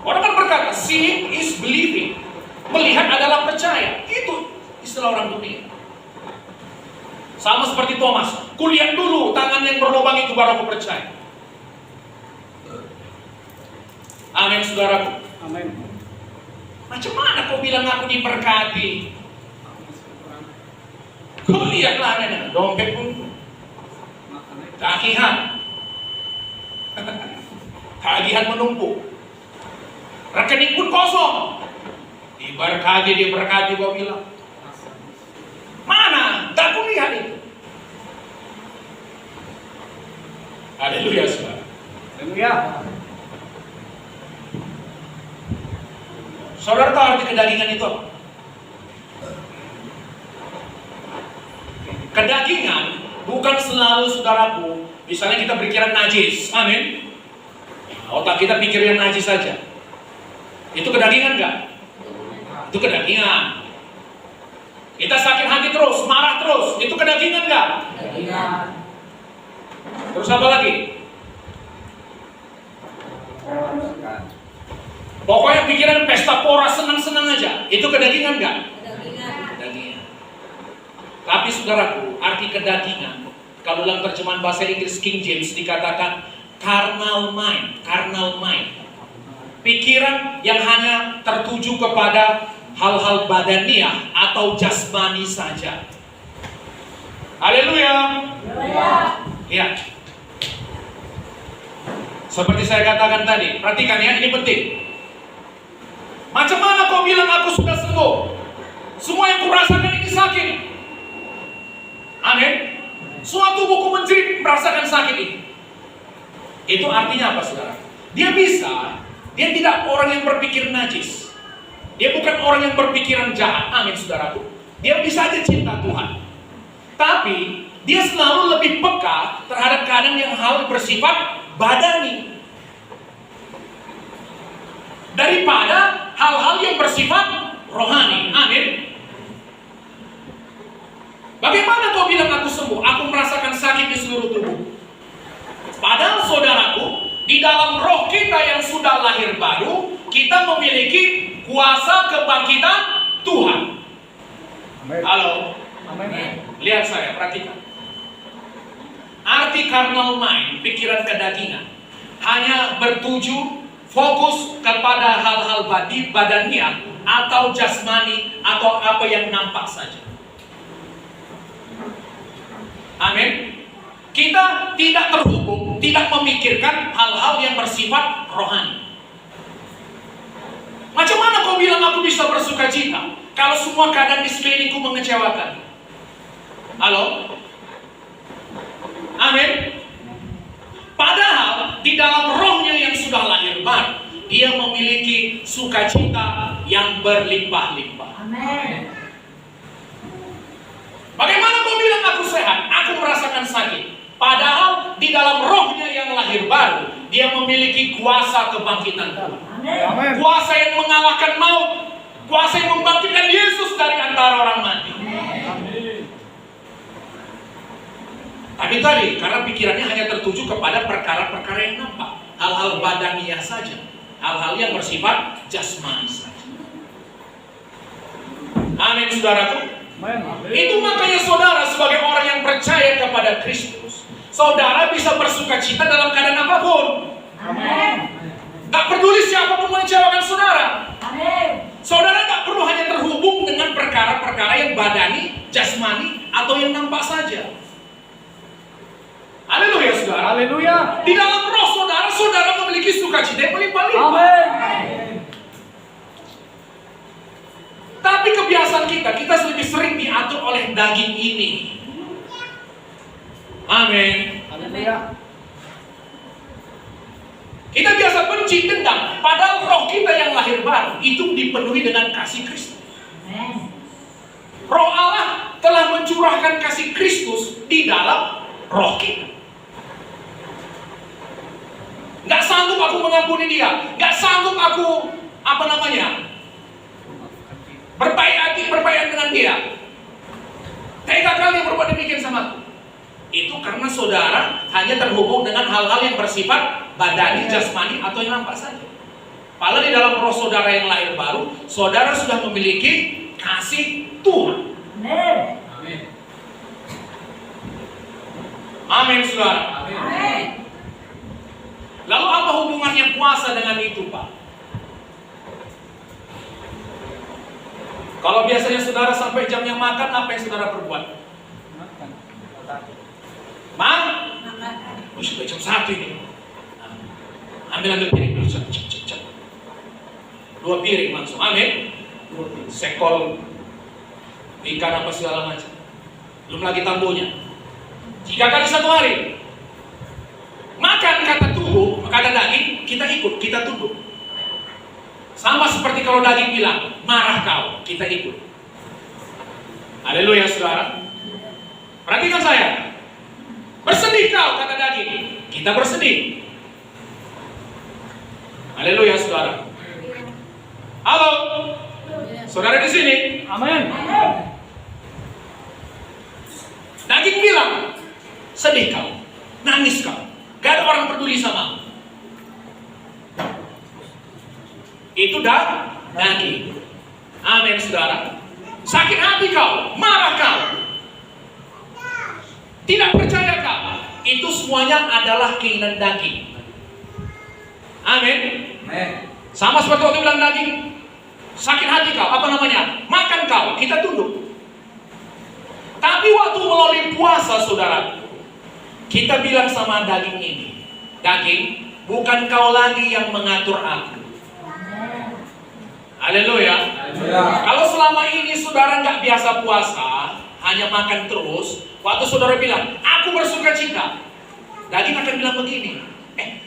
Orang kan berkata, seeing is believing. Melihat adalah percaya. Itu istilah orang dunia. Sama seperti Thomas. Kulihat dulu tangan yang berlubang itu baru aku percaya. Amin saudaraku. Amin. Macam mana kau bilang aku diberkati? Kau lihatlah nenek, dompet pun tagihan. Tagihan menumpuk. Rekening pun kosong. Diberkati kau bilang. Mana? Tak aku lihat itu. Haleluya saudara. Haleluya. Saudara tahu arti kedagingan itu apa? Kedagingan bukan selalu saudaraku, misalnya kita pikiran najis, amin. Otak kita pikirnya najis saja. Itu kedagingan enggak? Itu kedagingan. Kita sakit hati terus, marah terus, itu kedagingan enggak? Kedagingan. Terus apa lagi? Pokoknya pikiran pesta pora senang-senang aja. Itu kedagingan enggak? Kedagingan. Tapi saudaraku, arti kedagingan, kalau dalam terjemahan bahasa Inggris King James dikatakan carnal mind. Pikiran yang hanya tertuju kepada hal-hal badaniah atau jasmani saja. Haleluya. Lihat. Seperti saya katakan tadi, perhatikan ya, ini penting. Macam mana kau bilang aku sudah sembuh? Semua yang kurasakan ini sakit. Amin. Semua tubuhku menjerit merasakan sakit ini. Itu artinya apa saudara? Dia tidak orang yang berpikir najis. Dia bukan orang yang berpikiran jahat. Amin saudaraku. Dia bisa aja cinta Tuhan. Tapi dia selalu lebih peka terhadap keadaan yang hal bersifat badani daripada hal-hal yang bersifat rohani. Amin. Bagaimana kau bilang aku sembuh? Aku merasakan sakit di seluruh tubuh. Padahal saudaraku, di dalam roh kita yang sudah lahir baru, kita memiliki kuasa kebangkitan Tuhan. Amin. Halo, Amin. lihat saya, perhatikan. Arti carnal mind, pikiran kedagingan, hanya bertuju fokus kepada hal-hal badaniah atau jasmani atau apa yang nampak saja. Amin. Kita tidak terhubung, tidak memikirkan hal-hal yang bersifat rohani. Macam mana kau bilang aku bisa bersuka cita kalau semua keadaan di sekelilingku mengecewakan? Halo? Amin. Padahal di dalam rohnya yang sudah lahir baru, dia memiliki sukacita yang berlimpah-limpah. Amin. Bagaimana kau bilang aku sehat? Aku merasakan sakit. Padahal di dalam rohnya yang lahir baru, dia memiliki kuasa kebangkitan Tuhan. Amin. Kuasa yang mengalahkan maut. Kuasa yang membangkitkan Yesus dari antara orang mati. Amin. Tapi tadi, karena pikirannya hanya tertuju kepada perkara-perkara yang nampak. Hal-hal badaniah saja. Hal-hal yang bersifat jasmani saja. Amin, saudaraku. Amin. Itu makanya saudara sebagai orang yang percaya kepada Kristus, saudara bisa bersuka cita dalam keadaan apapun. Amin. Gak peduli siapapun mengecewakan saudara. Amin. Saudara gak perlu hanya terhubung dengan perkara-perkara yang badani, jasmani, atau yang nampak saja. Haleluya, saudara. Haleluya. Di dalam roh saudara, saudara memiliki sukacita yang melimpah-limpah. Amin. Tapi kebiasaan kita lebih sering diatur oleh daging ini. Amin. Haleluya. Kita biasa benci, dendam, padahal roh kita yang lahir baru itu dipenuhi dengan kasih Kristus. Amin. Roh Allah telah mencurahkan kasih Kristus di dalam roh kita. Gak sanggup aku mengampuni dia, gak sanggup aku berbaik dengan dia. Tega kali berbuat demikian sama aku. Itu karena saudara hanya terhubung dengan hal-hal yang bersifat badani, jasmani, atau yang nampak saja. Padahal di dalam roh saudara yang lahir baru, saudara sudah memiliki kasih Tuhan. Amin. Amin, saudara. Amin. Lalu apa hubungannya puasa dengan itu, Pak? Kalau biasanya saudara sampai jamnya makan, apa yang saudara perbuat? Makan. Oh, sudah jam 1 ini. Ambil piring, cek. 2 piring langsung, amin. Sekol ikan apa segala macam. Belum lagi tambuhnya. 3 kali 1 hari. Makan kata tubuh, kata daging, kita ikut, kita tunduk. Sama seperti kalau daging bilang, marah kau, kita ikut. Haleluya, saudara. Perhatikan saya. Bersedih kau, kata daging, kita bersedih. Haleluya, saudara. Halo, saudara di sini. Amin. Daging bilang, sedih kau, nangis kau, gak ada orang peduli sama. Itu daging. Amin, saudara. Sakit hati kau, marah kau, tidak percaya kau, itu semuanya adalah keinginan daging. Amin. Sama seperti waktu bilang daging, sakit hati kau, apa namanya? Makan kau, kita tunduk. Tapi waktu melalui puasa, saudara, kita bilang sama daging ini, daging, bukan kau lagi yang mengatur aku. Haleluya. Kalau selama ini saudara nggak biasa puasa, hanya makan terus, waktu saudara bilang, aku bersuka cita, daging akan bilang begini,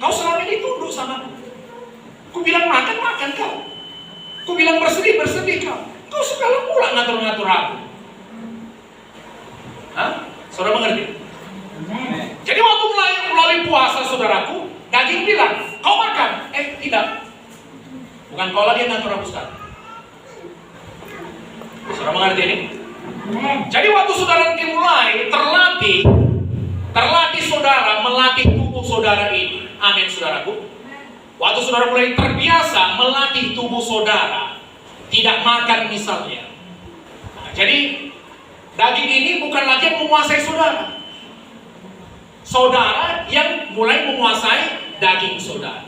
kau selama ini tunduk sama aku. Ku bilang makan kau. Ku bilang bersedih kau. Kau sekarang pula ngatur-ngatur aku. Hah? Saudara mengerti? Jadi waktu melalui puasa saudaraku, daging bilang, kau makan. Tidak. Bukan kau lagi yang ngatur aku sekarang. Saudara mengerti ini? Jadi waktu saudara nanti saudara ini. Amin saudaraku. Waktu saudara mulai terbiasa melatih tubuh saudara tidak makan misalnya. Nah, jadi daging ini bukan lagi yang menguasai saudara. Saudara yang mulai menguasai daging saudara.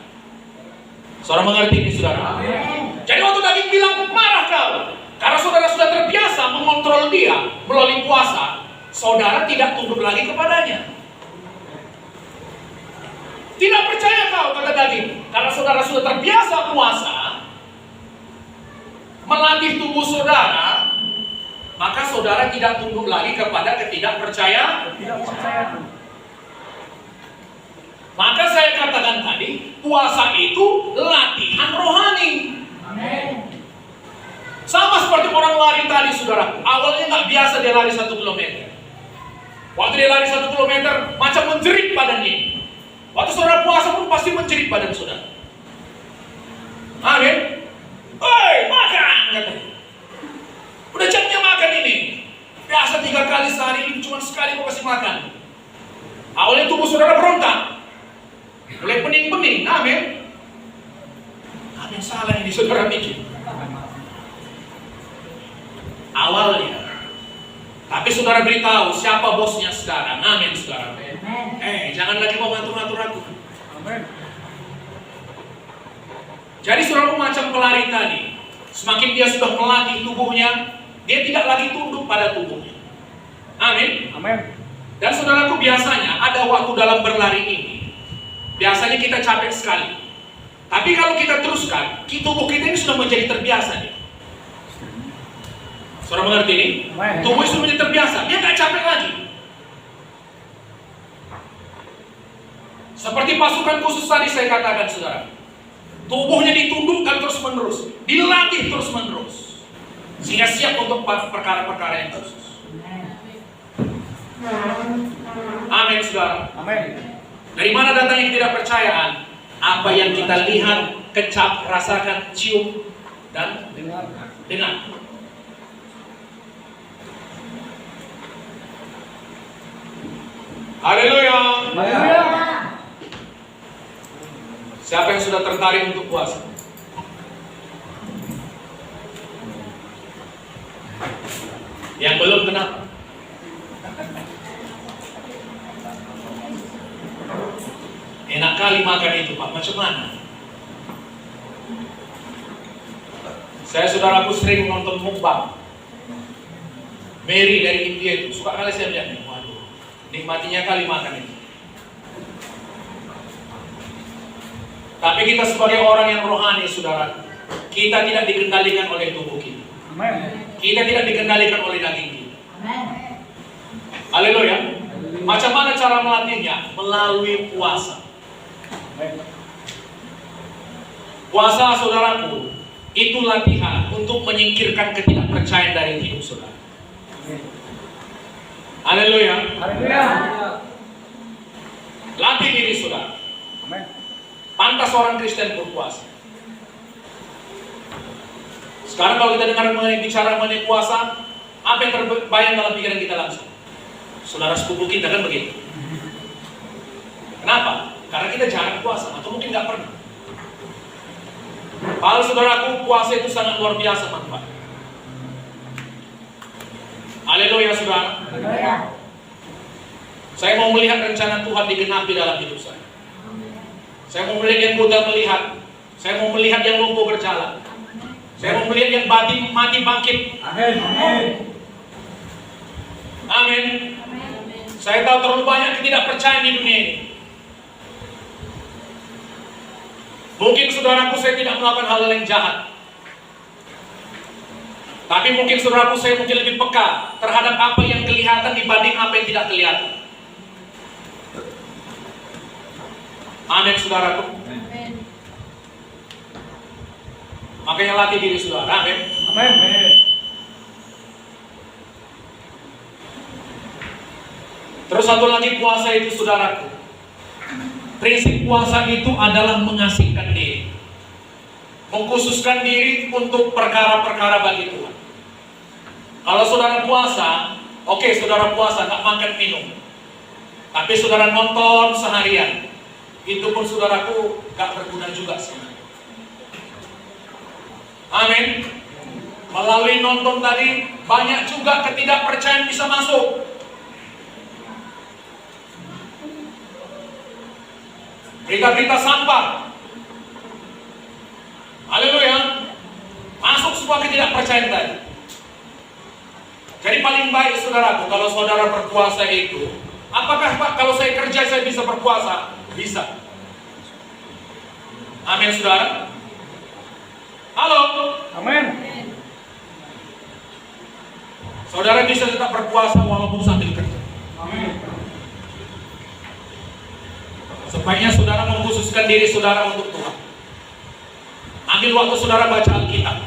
Saudara mengerti ini saudara? Jadi waktu daging bilang marah kau, karena saudara sudah terbiasa mengontrol dia melalui puasa, saudara tidak tunduk lagi kepadanya. Tidak percaya kau, kata daging, karena saudara sudah terbiasa puasa melatih tubuh saudara, maka saudara tidak tunduk lagi kepada ketidakpercayaan. Maka saya katakan tadi, puasa itu latihan rohani. Sama seperti orang lari tadi saudara. Awalnya nggak biasa dia lari 1 kilometer. Waktu dia lari 1 kilometer, macam menjerit badannya. Waktu saudara puasa pun pasti menjerit badan saudara. Amin. Hei, makan! Katanya. Udah jamnya makan ini. Biasa 3 kali sehari, ini cuma sekali kau kasih makan. Awalnya tubuh saudara berontak. Mulai pening-pening, amin. Apa yang salah ini saudara mikir? Awalnya. Tapi saudara beritahu siapa bosnya sekarang, amin saudara. Jangan lagi mau ngatur-ngatur aku. Jadi saudara macam pelari tadi. Semakin dia sudah melatih tubuhnya, dia tidak lagi tunduk pada tubuhnya. Amin. Dan saudaraku biasanya ada waktu dalam berlari ini. Biasanya kita capek sekali. Tapi kalau kita teruskan, tubuh kita ini sudah menjadi terbiasa nih. Saudara mengerti ini? Tubuh sudah menjadi terbiasa, dia nggak capek lagi. Seperti pasukan khusus tadi saya katakan saudara. Tubuhnya ditundukkan terus menerus, dilatih terus menerus, sehingga siap untuk perkara-perkara yang khusus. Amin saudara. Dari mana datangnya ketidakpercayaan? Apa yang kita lihat, kecap, rasakan, cium, dan dengar. Haleluya. Siapa yang sudah tertarik untuk puasa? Yang belum, kenapa? Enak kali makan itu Pak, macam mana? Saya saudaraku sering nonton mukbang. Mary dari India itu, suka kali saya lihat. Waduh, nikmatinya kali makan itu. Tapi kita sebagai orang yang rohani saudara, kita tidak dikendalikan oleh tubuh kita. Kita tidak dikendalikan oleh daging kita. Haleluya. Macam mana cara melatihnya? Melalui puasa. Puasa saudaraku itu latihan untuk menyingkirkan ketidakpercayaan dari hidup saudara. Haleluya. Latih diri saudara. Pantas orang Kristen berpuasa. Sekarang kalau kita dengar bicara mengenai puasa, apa yang terbayang dalam pikiran kita langsung? Saudara sepupu kita kan begitu. Kenapa? Karena kita jarang puasa, atau mungkin nggak pernah. Padahal saudaraku, puasa itu sangat luar biasa manfaat. Haleluya saudara. Saya mau melihat rencana Tuhan digenapi dalam hidup saya. Saya mau melihat yang buta melihat. Saya mau melihat yang lumpuh berjalan. Saya mau melihat yang mati bangkit. Amin. Saya tahu terlalu banyak ketidakpercayaan di dunia ini. Mungkin saudaraku saya tidak melakukan hal yang jahat. Tapi mungkin saudaraku saya mungkin lebih peka terhadap apa yang kelihatan dibanding apa yang tidak kelihatan. Amin saudaraku. Makanya latih diri saudara. Amin. Terus satu lagi puasa itu saudaraku. Prinsip puasa itu adalah mengasihkan diri. Mengkhususkan diri untuk perkara-perkara bagi Tuhan. Kalau saudara puasa, oke, saudara puasa, nggak makan minum. Tapi saudara nonton seharian. itu pun saudaraku gak berguna juga sebenarnya. Amin. Melalui nonton tadi banyak juga ketidakpercayaan bisa masuk. Berita-berita sampah. Haleluya. Masuk semua ketidakpercayaan tadi. Jadi paling baik saudaraku, kalau saudara berpuasa itu, apakah Pak kalau saya kerja saya bisa berpuasa? Bisa. Amin saudara. Halo. Amin. Saudara bisa tetap berpuasa walaupun sambil kerja. Amin. Sebaiknya saudara mengkhususkan diri saudara untuk Tuhan. Ambil waktu saudara baca Alkitab.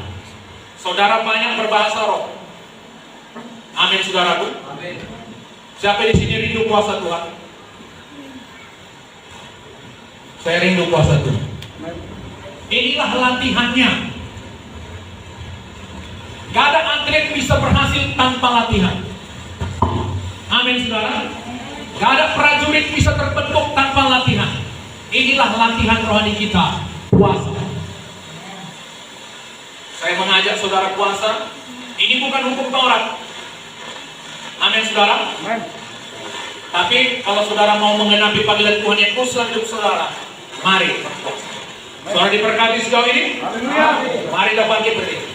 Saudara banyak berbahasa roh. Amin saudaraku. Amin. Siapa di sini rindu kuasa Tuhan? Saya rindu kuasa Tuhan. Inilah latihannya. Gak ada atlet bisa berhasil tanpa latihan. Amin saudara. Gak ada prajurit bisa terbentuk tanpa latihan. Inilah latihan rohani kita, puasa. Saya mengajak saudara puasa. Ini bukan hukum Taurat. Amin saudara. Amin. Tapi kalau saudara mau mengenapi panggilan Tuhan yang khusus dalam hidup saudara, mari berpuasa. Saudara diberkati sejauh ini. Haleluya. Mari kita bangkit berdiri.